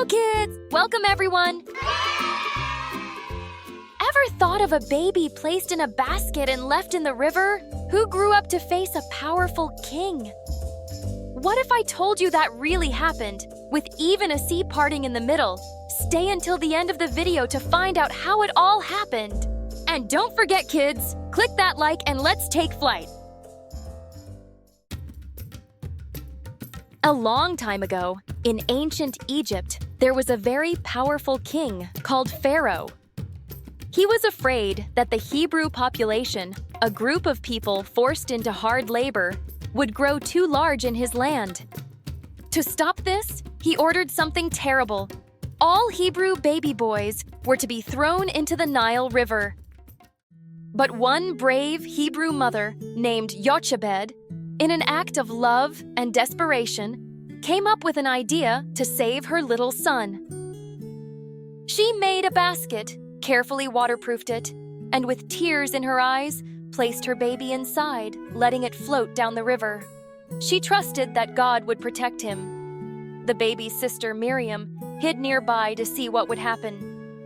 Hello, kids! Welcome, everyone! Ever thought of a baby placed in a basket and left in the river who grew up to face a powerful king? What if I told you that really happened, with even a sea parting in the middle? Stay until the end of the video to find out how it all happened. And don't forget, kids, click that like and let's take flight. A long time ago, in ancient Egypt, there was a very powerful king called Pharaoh. He was afraid that the Hebrew population, a group of people forced into hard labor, would grow too large in his land. To stop this, he ordered something terrible. All Hebrew baby boys were to be thrown into the Nile River. But one brave Hebrew mother named Jochebed, in an act of love and desperation, came up with an idea to save her little son. She made a basket, carefully waterproofed it, and with tears in her eyes, placed her baby inside, letting it float down the river. She trusted that God would protect him. The baby's sister, Miriam, hid nearby to see what would happen.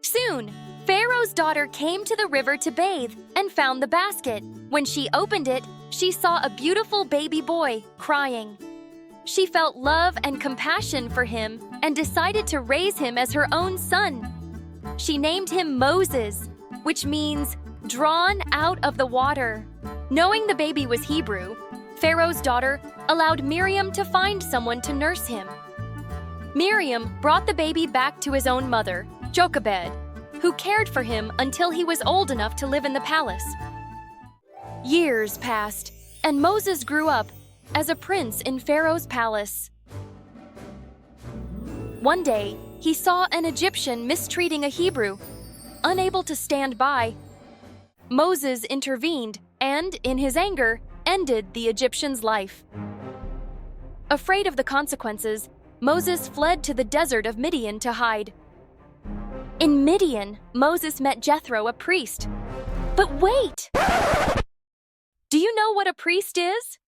Soon, Pharaoh's daughter came to the river to bathe and found the basket. When she opened it, she saw a beautiful baby boy crying. She felt love and compassion for him and decided to raise him as her own son. She named him Moses, which means drawn out of the water. Knowing the baby was Hebrew, Pharaoh's daughter allowed Miriam to find someone to nurse him. Miriam brought the baby back to his own mother, Jochebed, who cared for him until he was old enough to live in the palace. Years passed, and Moses grew up as a prince in Pharaoh's palace. One day, he saw an Egyptian mistreating a Hebrew. Unable to stand by, Moses intervened and, in his anger, ended the Egyptian's life. Afraid of the consequences, Moses fled to the desert of Midian to hide. In Midian, Moses met Jethro, a priest. But wait! Do you know what a priest is?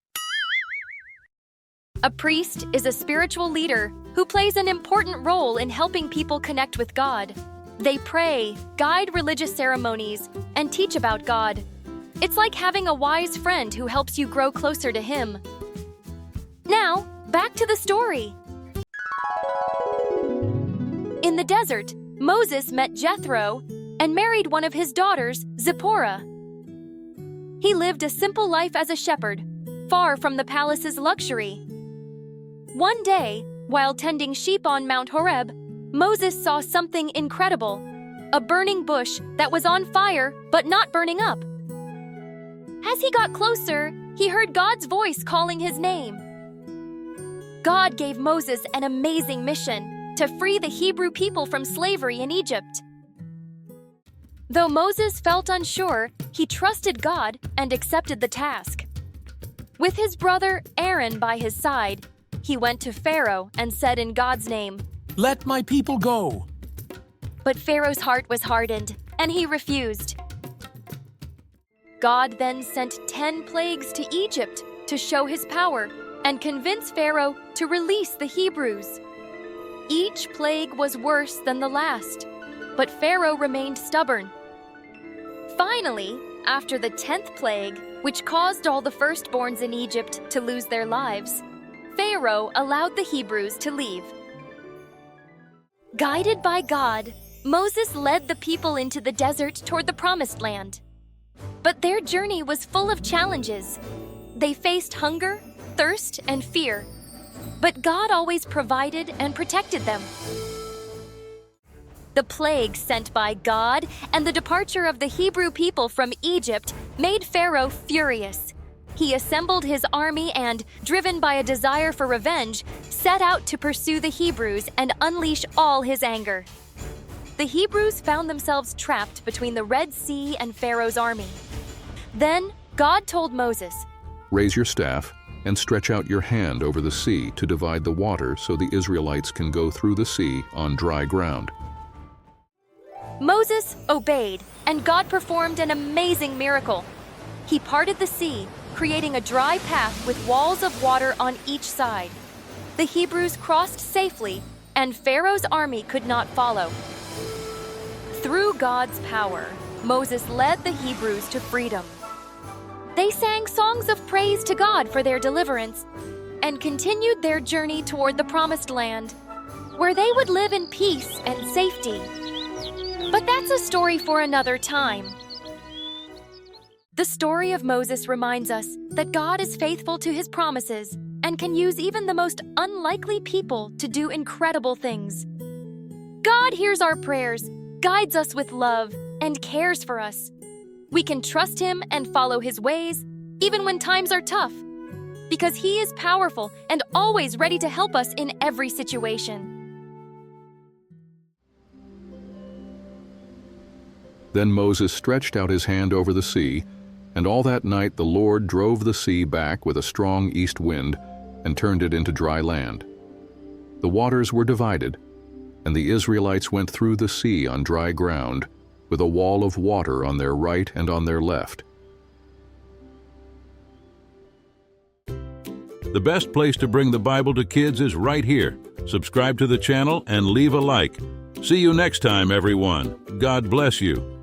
A priest is a spiritual leader who plays an important role in helping people connect with God. They pray, guide religious ceremonies, and teach about God. It's like having a wise friend who helps you grow closer to Him. Now, back to the story. In the desert, Moses met Jethro and married one of his daughters, Zipporah. He lived a simple life as a shepherd, far from the palace's luxury. One day, while tending sheep on Mount Horeb, Moses saw something incredible, a burning bush that was on fire but not burning up. As he got closer, he heard God's voice calling his name. God gave Moses an amazing mission to free the Hebrew people from slavery in Egypt. Though Moses felt unsure, he trusted God and accepted the task. With his brother Aaron by his side, he went to Pharaoh and said in God's name, "Let my people go." But Pharaoh's heart was hardened, and he refused. God then sent 10 plagues to Egypt to show his power and convince Pharaoh to release the Hebrews. Each plague was worse than the last, but Pharaoh remained stubborn. Finally, after the 10th plague, which caused all the firstborns in Egypt to lose their lives, Pharaoh allowed the Hebrews to leave. Guided by God, Moses led the people into the desert toward the Promised Land. But their journey was full of challenges. They faced hunger, thirst, and fear. But God always provided and protected them. The plague sent by God and the departure of the Hebrew people from Egypt made Pharaoh furious. He assembled his army and, driven by a desire for revenge, set out to pursue the Hebrews and unleash all his anger. The Hebrews found themselves trapped between the Red Sea and Pharaoh's army. Then God told Moses, "Raise your staff and stretch out your hand over the sea to divide the water so the Israelites can go through the sea on dry ground." Moses obeyed, and God performed an amazing miracle. He parted the sea, creating a dry path with walls of water on each side. The Hebrews crossed safely, and Pharaoh's army could not follow. Through God's power, Moses led the Hebrews to freedom. They sang songs of praise to God for their deliverance and continued their journey toward the Promised Land, where they would live in peace and safety. But that's a story for another time. The story of Moses reminds us that God is faithful to his promises and can use even the most unlikely people to do incredible things. God hears our prayers, guides us with love, and cares for us. We can trust him and follow his ways, even when times are tough, because he is powerful and always ready to help us in every situation. Then Moses stretched out his hand over the sea, and all that night the Lord drove the sea back with a strong east wind and turned it into dry land. The waters were divided, and the Israelites went through the sea on dry ground, with a wall of water on their right and on their left. The best place to bring the Bible to kids is right here. Subscribe to the channel and leave a like. See you next time, everyone. God bless you.